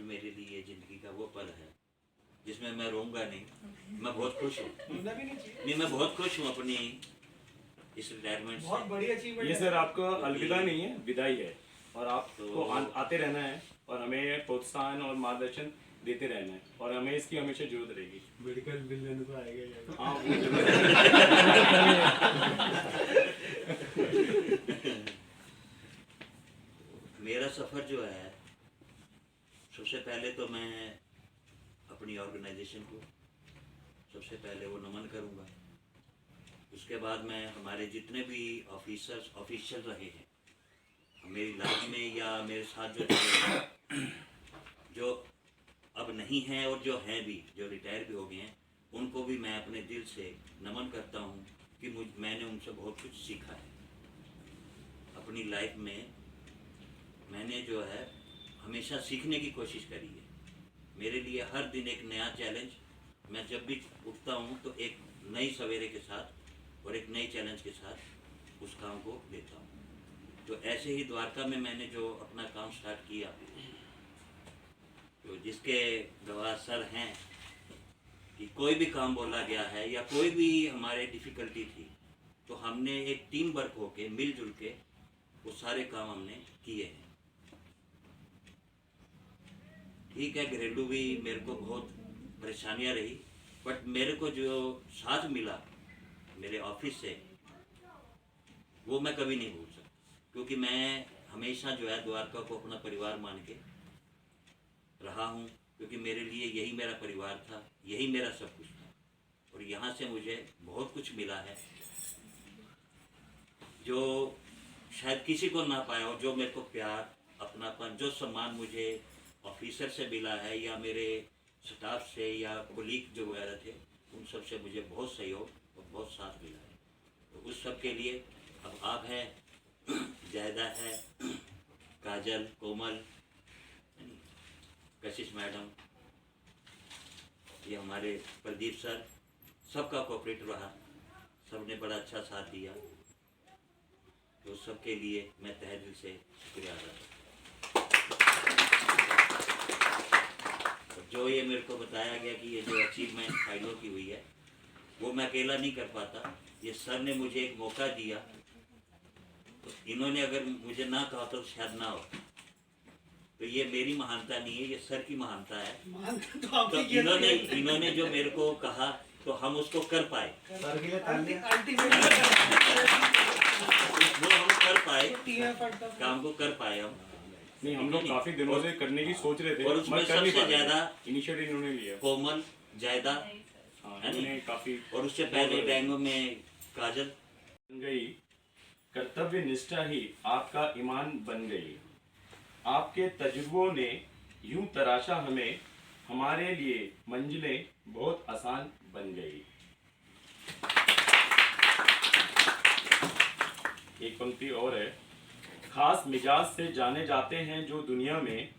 मेरे लिए ज़िंदगी का वो पल है जिसमें मैं रोऊंगा नहीं। मैं बहुत खुश हूँ। नहीं, मैं बहुत खुश हूँ अपनी इस रिटायरमेंट से। बहुत बड़ी अचीवमेंट ये सर आपका अलविदा नहीं है, विदाई है। और आपको आते रहना है और हमें प्रोत्साहन और मार्गदर्शन देते रहना है और हमें इसकी हमेशा जरूरत रहेगी। मेडिकल बिल लेने को आएगा। हाँ मेरा सफ़र जो है, सबसे पहले तो मैं अपनी ऑर्गेनाइजेशन को सबसे पहले वो नमन करूँगा। उसके बाद मैं हमारे जितने भी ऑफिशियल रहे हैं मेरी लाइफ में या मेरे साथ जो अब नहीं हैं और जो हैं भी, जो रिटायर भी हो गए हैं, उनको भी मैं अपने दिल से नमन करता हूँ कि मैंने उनसे बहुत कुछ सीखा है अपनी लाइफ में। मैंने जो है हमेशा सीखने की कोशिश करी है। मेरे लिए हर दिन एक नया चैलेंज। मैं जब भी उठता हूँ तो एक नई सवेरे के साथ और एक नई चैलेंज के साथ उस काम को लेता हूँ। तो ऐसे ही द्वारका में मैंने जो अपना काम स्टार्ट किया, तो जिसके गवाह सर हैं कि कोई भी काम बोला गया है या कोई भी हमारे डिफ़िकल्टी थी तो हमने एक टीम वर्क होके मिलजुल के वो सारे काम हमने किए हैं। ठीक है, घरेलू भी मेरे को बहुत परेशानियां रही, बट मेरे को जो साथ मिला मेरे ऑफिस से वो मैं कभी नहीं भूल सकता, क्योंकि मैं हमेशा जो है द्वारका को अपना परिवार मान के रहा हूँ, क्योंकि मेरे लिए यही मेरा परिवार था, यही मेरा सब कुछ था। और यहाँ से मुझे बहुत कुछ मिला है जो शायद किसी को ना पाया हो। जो मेरे को प्यार, अपनापन, जो सम्मान मुझे ऑफिसर से मिला है या मेरे स्टाफ से या कोलीग जो वगैरह थे, उन सब से मुझे बहुत सहयोग और बहुत साथ मिला है। तो उस सब के लिए अब आप हैं, जायदा है, काजल, कोमल, कशिश मैडम, ये हमारे प्रदीप सर, सबका कोऑपरेट रहा, सबने बड़ा अच्छा साथ दिया। तो सबके लिए मैं तहे दिल से शुक्रिया अदा करता हूँ। जो ये मेरे को बताया गया कि ये जो अचीवमेंट फाइलों की हुई है वो मैं अकेला नहीं कर पाता। ये सर ने मुझे एक मौका दिया, तो इन्होंने अगर मुझे ना कहा तो शायद ना हो। तो ये मेरी महानता नहीं है, ये सर की महानता है। तो इन्होंने जो मेरे को कहा तो हम उसको कर पाए, वो हम कर पाए, काम को कर पाए हम। नहीं, हम लोग काफी दिनों से करने की सोच रहे थे और उसमें सबसे ज्यादा इनिशिएटिव इन्होंने लिया। कोमल, जायदा, काफी, और उससे पहले डेंगू में काजल बन गई। कर्तव्य निष्ठा ही आपका ईमान बन गई। आपके तजुर्बों ने यूं तराशा हमें, हमारे लिए मंजिलें बहुत आसान बन गई। एक पंक्ति और है, खास मिजाज से जाने जाते हैं जो दुनिया में,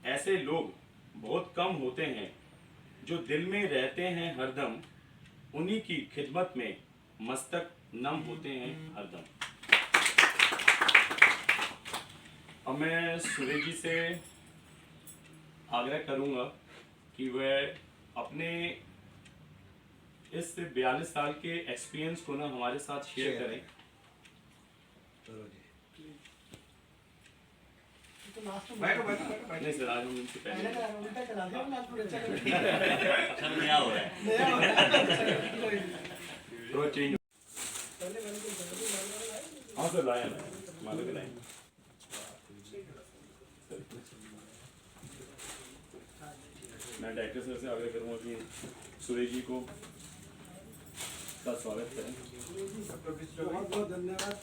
ऐसे लोग बहुत कम होते हैं जो दिल में रहते हैं हरदम, उन्हीं की खिदमत में मस्तक नम होते हैं हरदम। अब मैं सुरेश जी से आग्रह करूंगा कि वह अपने इस 42 साल के एक्सपीरियंस को ना हमारे साथ शेयर करें। नहीं सर, आज हम इनसे पहले नया हो रहा है। थोड़ा चेंज। हाँ सर, लाया मालूम है लाया। मैं डायरेक्टर सर से आग्रह करूँगा कि सुरेश जी को का स्वागत करें। बहुत बहुत धन्यवाद।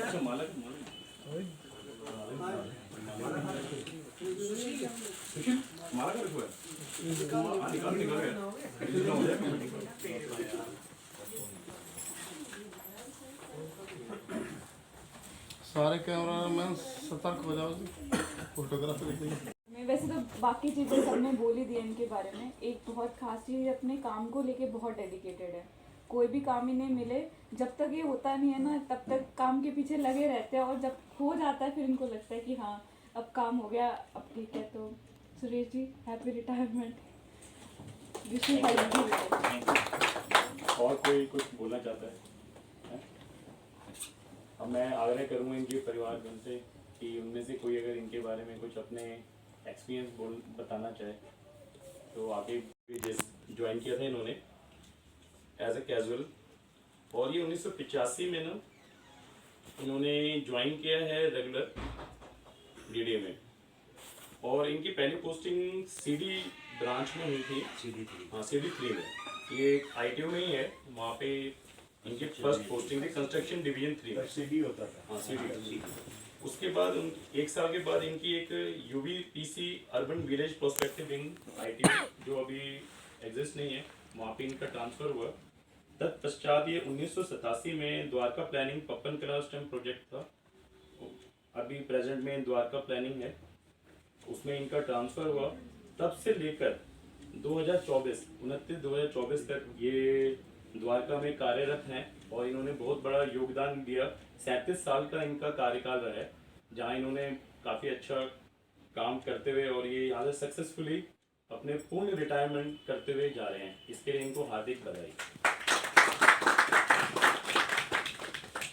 अच्छा, माला का रखो है, निकाल सारे कैमरामैन सतर्क हो जाओ, फोटोग्राफी मैं वैसे तो बाकी चीज़ें सबने बोल ही दी इनके बारे में। एक बहुत खास चीज़ अपने काम को लेके बहुत डेडिकेटेड है कोई भी काम ही नहीं मिले, जब तक ये होता नहीं है ना तब तक काम के पीछे लगे रहते हैं, और जब हो जाता है फिर इनको लगता है कि हाँ अब काम हो गया, अब ठीक है। तो Suresh ji, happy retirement. Wish you healthy life. और कोई कुछ बोलना चाहता है? हैं? अब मैं आग्रह करूँगा इनके परिवारजन से कि उनमें से कोई अगर इनके बारे में कुछ अपने एक्सपीरियंस बताना चाहे तो आगे भी ज्वाइन किया था इन्होंने एज ए कैजुअल, और ये 1985 में ना इन्होंने ज्वाइन किया है रेगुलर डीडीए में, और इनकी पहली पोस्टिंग सीडी ब्रांच में हुई थी। CD3। हाँ, CD3 में, ये आईटीओ में ही है, वहाँ पे इनकी फर्स्ट पोस्टिंग थी कंस्ट्रक्शन डिवीजन 3 में। सीडी होता था। हाँ, सीडी। उसके बाद एक साल के बाद इनकी एक UBPC urban village prospective wing ITO जो अभी एग्जिस्ट नहीं है, वहाँ पे इनका ट्रांसफर हुआ। तत्पश्चात ये 1987 में द्वारका प्लानिंग पप्पन कला स्टेम प्रोजेक्ट था, अभी प्रेजेंट में द्वारका प्लानिंग है, उसमें इनका ट्रांसफर हुआ। तब से लेकर 29/2024 तक ये द्वारका में कार्यरत हैं, और इन्होंने बहुत बड़ा योगदान दिया। 37 साल का इनका कार्यकाल रहा है, जहाँ इन्होंने काफ़ी अच्छा काम करते हुए और ये यहाँ से सक्सेसफुली अपने पूर्ण रिटायरमेंट करते हुए जा रहे हैं। इसके लिए इनको हार्दिक बधाई।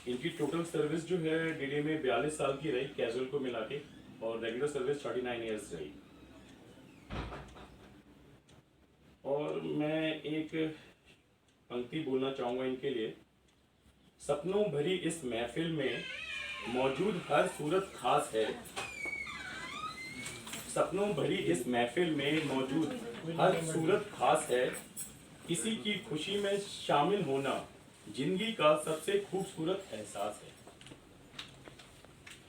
इनकी टोटल सर्विस जो है डीडी में 42 साल की रही कैजुअल को मिला के, और रेगुलर सर्विस 39 ईयर्स रही। और मैं एक पंक्ति बोलना चाहूँगा इनके लिए। सपनों भरी इस महफिल में मौजूद हर सूरत खास है। सपनों भरी इस महफिल में मौजूद हर सूरत खास है। किसी की खुशी में शामिल होना जिंदगी का सबसे खूबसूरत एहसास है।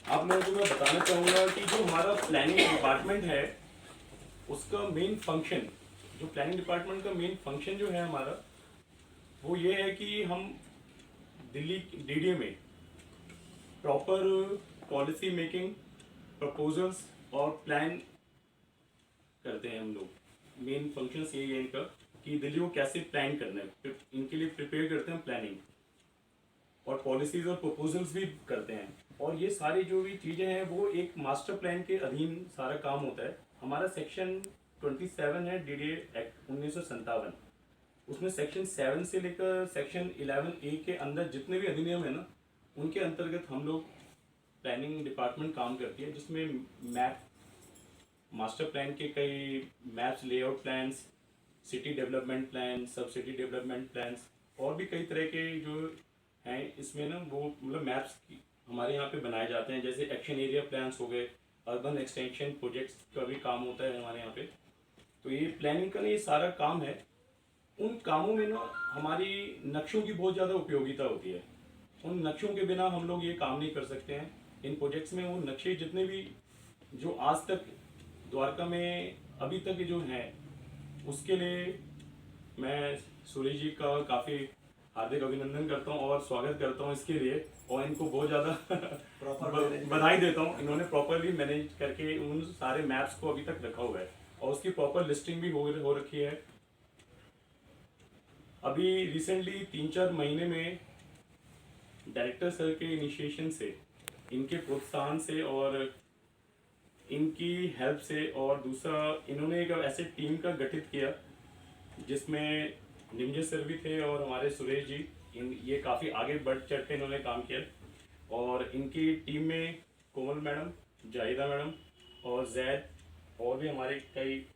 आप लोगों को मैं बताना चाहूँगा कि जो हमारा प्लानिंग डिपार्टमेंट है उसका मेन फंक्शन, जो प्लानिंग डिपार्टमेंट का मेन फंक्शन जो है हमारा, वो ये है कि हम दिल्ली डीडीए में प्रॉपर पॉलिसी मेकिंग, प्रपोजल्स और प्लान करते हैं हम लोग। मेन फंक्शंस यही है इनका कि दिल्ली को कैसे प्लान करना है, इनके लिए प्रिपेयर करते हैं प्लानिंग, और पॉलिसीज और प्रपोजल्स भी करते हैं। और ये सारी जो भी चीज़ें हैं वो एक मास्टर प्लान के अधीन सारा काम होता है। हमारा सेक्शन 27 है डीडीए एक्ट 1957, उसमें सेक्शन 7 से लेकर सेक्शन 11A के अंदर जितने भी अधिनियम है ना, उनके अंतर्गत हम लोग प्लानिंग डिपार्टमेंट काम करती है, जिसमें मैप, मास्टर प्लान के कई maps, layout plans, city development plan, सब सिटी डेवलपमेंट प्लान्स, और भी कई तरह के जो हैं इसमें ना, वो मतलब मैप्स हमारे यहाँ पे बनाए जाते हैं। जैसे एक्शन एरिया प्लान्स हो गए, अर्बन एक्सटेंशन प्रोजेक्ट्स का भी काम होता है हमारे यहाँ पे। तो ये प्लानिंग का ना ये सारा काम है। उन कामों में ना हमारी नक्शों की बहुत ज़्यादा उपयोगिता होती है। उन नक्शों के बिना हम लोग ये काम नहीं कर सकते हैं। इन प्रोजेक्ट्स में वो नक्शे जितने भी जो आज तक द्वारका में अभी तक जो हैं, उसके लिए मैं सुरेश जी का काफ़ी हार्दिक अभिनंदन करता हूँ और स्वागत करता हूँ इसके लिए, और इनको बहुत ज़्यादा बधाई देता हूँ। इन्होंने प्रॉपरली मैनेज करके उन सारे मैप्स को अभी तक रखा हुआ है, और उसकी प्रॉपर लिस्टिंग भी हो रखी है। अभी रिसेंटली 3-4 महीने में डायरेक्टर सर के इनिशिएशन से, इनके प्रोत्साहन से और इनकी हेल्प से, और दूसरा इन्होंने एक ऐसे टीम का गठित किया जिसमें निमजे सर भी थे और हमारे सुरेश जी, ये काफ़ी आगे बढ़ चढ़ के इन्होंने काम किया। और इनकी टीम में कोमल मैडम, जाहिदा मैडम और जैद, और भी हमारे कई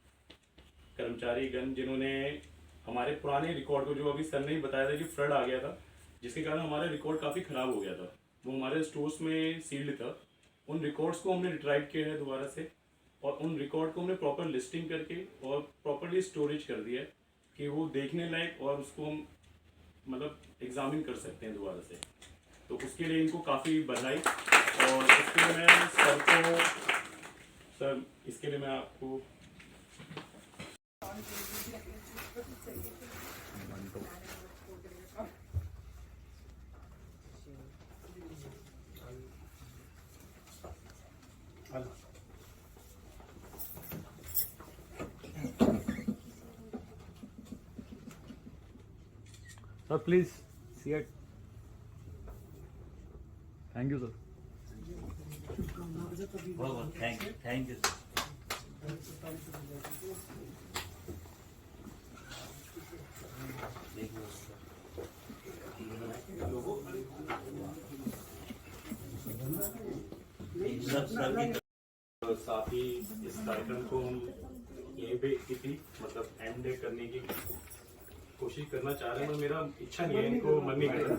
कर्मचारीगण जिन्होंने हमारे पुराने रिकॉर्ड को, जो अभी सर ने ही बताया था कि फ्लड आ गया था जिसके कारण हमारा रिकॉर्ड काफ़ी ख़राब हो गया था, वो हमारे स्टोर्स में सील्ड था, उन रिकॉर्ड्स को हमने रिट्राइव किया है दोबारा से, और उन रिकॉर्ड को हमने प्रॉपर लिस्टिंग करके और प्रॉपरली स्टोरेज कर दिया है कि वो देखने लायक, और उसको हम मतलब एग्जामिन कर सकते हैं दोबारा से। तो उसके लिए इनको काफ़ी बधाई। और इसके लिए मैं सर इसके लिए मैं आपको Sir, please see it. Thank you, sir. बहुत थैंक यू तो साथ ही इस कार्यक्रम को हम यहीं पे किसी मतलब एंड करने की कोशिश करना चाह रहे हैं, पर मेरा इच्छा नहीं है, इनको मन नहीं कर रहा।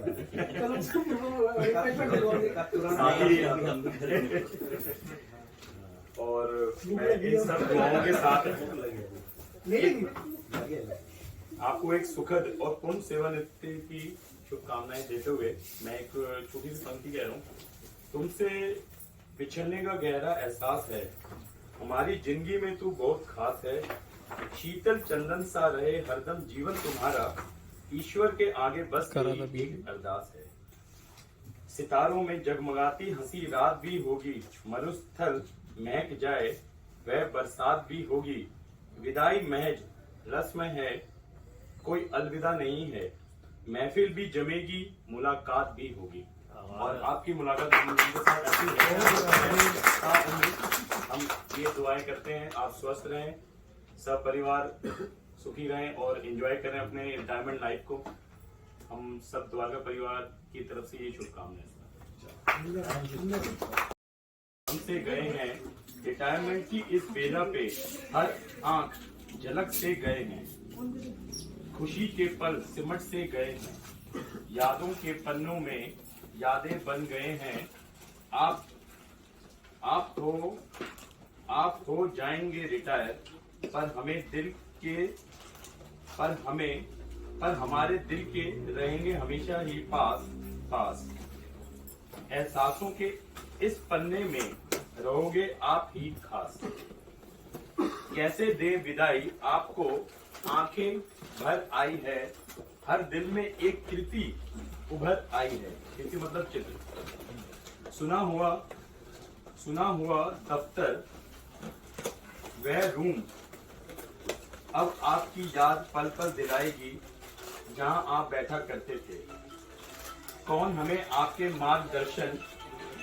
और मैं इन सब दुआओं के साथ आपको एक सुखद और पूर्ण सेवानिवृत्ति की शुभकामनाएं देते हुए मैं एक छोटी सी पंक्ति कह रहा हूँ। तुमसे बिछड़ने का गहरा एहसास है, हमारी जिंदगी में तू बहुत खास है, शीतल चंदन सा रहे हरदम जीवन तुम्हारा, ईश्वर के आगे बस यही एक अरदास है। सितारों में जगमगाती हंसी रात भी होगी, मरुस्थल महक जाए वह बरसात भी होगी, विदाई महज रस्म है कोई अलविदा नहीं है, महफिल भी जमेगी मुलाकात भी होगी। और आपकी मुलाकात उनके साथ ऐसी है, हम ये दुआएं करते हैं आप स्वस्थ रहें, सब परिवार सुखी रहें और एंजॉय करें अपने रिटायरमेंट लाइफ को। हम सब द्वारका परिवार की तरफ से ये शुभकामनाएं हमसे गए हैं रिटायरमेंट की इस बेला पे, हर आंख झलक से गए हैं, खुशी के पल सिमट से गए हैं, यादों के पन्नों में यादें बन गए हैं। आप हो जाएंगे रिटायर, पर हमारे दिल के रहेंगे हमेशा ही पास। एहसासों के इस पन्ने में रहोगे आप ही खास। कैसे दे विदाई आपको आंखें भर आई है, हर दिल में एक कृति उभर आई है। कृति मतलब चित्र। सुना हुआ दफ्तर वह रूम, अब आपकी याद पल पल दिलाएगी जहां आप बैठा करते थे। कौन हमें आपके मार्गदर्शन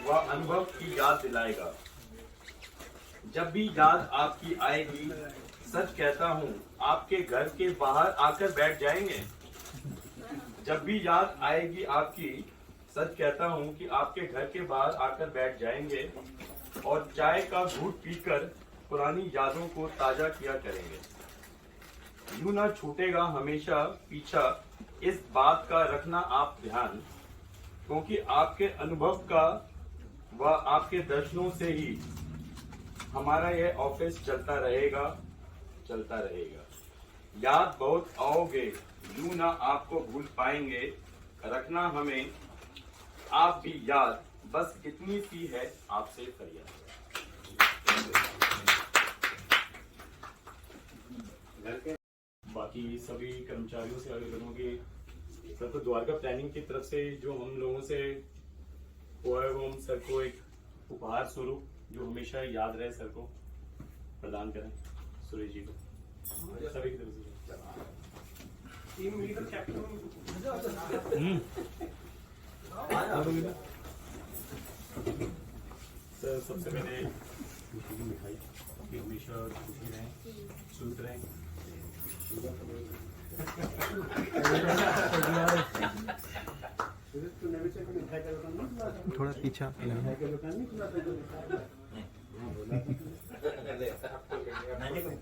व अनुभव की याद दिलाएगा। जब भी याद आपकी आएगी सच कहता हूँ आपके घर के बाहर आकर बैठ जाएंगे। जब भी याद आएगी आपकी सच कहता हूँ कि आपके घर के बाहर आकर बैठ जाएंगे और चाय का घूंट पीकर पुरानी यादों को ताजा किया करेंगे। यूं ना छूटेगा हमेशा पीछा, इस बात का रखना आप ध्यान, क्योंकि आपके अनुभव का व आपके दर्शनों से ही हमारा यह ऑफिस चलता रहेगा। याद बहुत आओगे, यूं ना आपको भूल पाएंगे, रखना हमें आप भी याद, बस इतनी सी है आपसे फरियाद। बाकी सभी कर्मचारियों से आवेदनों की सबको द्वारका प्लानिंग की तरफ से जो हम लोगों से हुआ है वो हम सर को एक उपहार स्वरूप जो हमेशा याद रहे सर को प्रदान करें सुरेश जी को सभी की तरफ से। सर सबसे पहले मिठाई कि हमेशा खुशी रहें, सुनते रहें। थोड़ा पीछा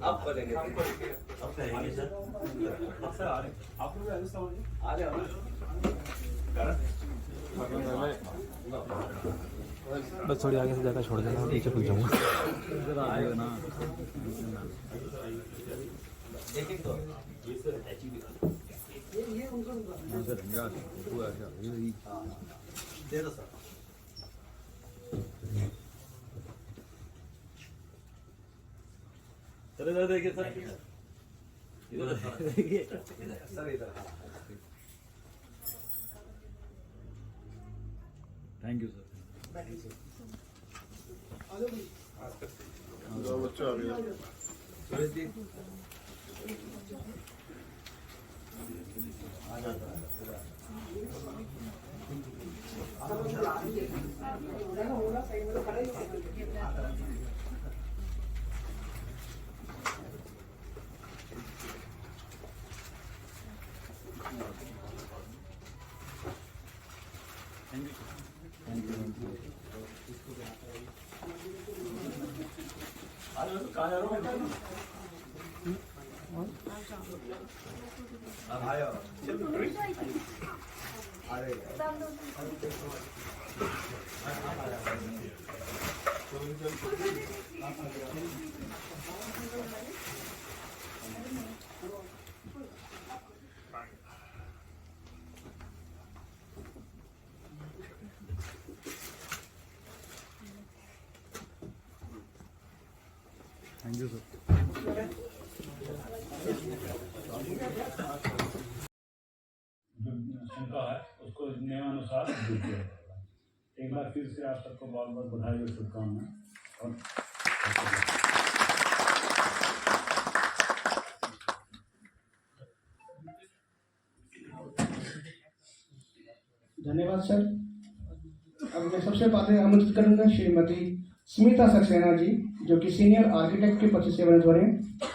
अब करेंगे सर। सर आ रहे आप लोग आ रहे हो बस थोड़ी आगे से जगह छोड़ देना, नीचे पूछ जाऊंगा। एक तो दे दो सर। चलो देखिए सर, देखिए सर इधर। Thank you sir. बच्चा आ गया। Suresh ji thank you sir. जो क्षमता है उसको नियमानुसार दूर किया जाएगा। एक बार फिर से आप सबको बहुत बहुत बधाई और शुभकामनाएं। और धन्यवाद सर। अब मैं सबसे पहले आमंत्रित करूंगा श्रीमती स्मिता सक्सेना जी, जो कि सीनियर आर्किटेक्ट के पद से सेवानिवृत्त हो रहे हैं।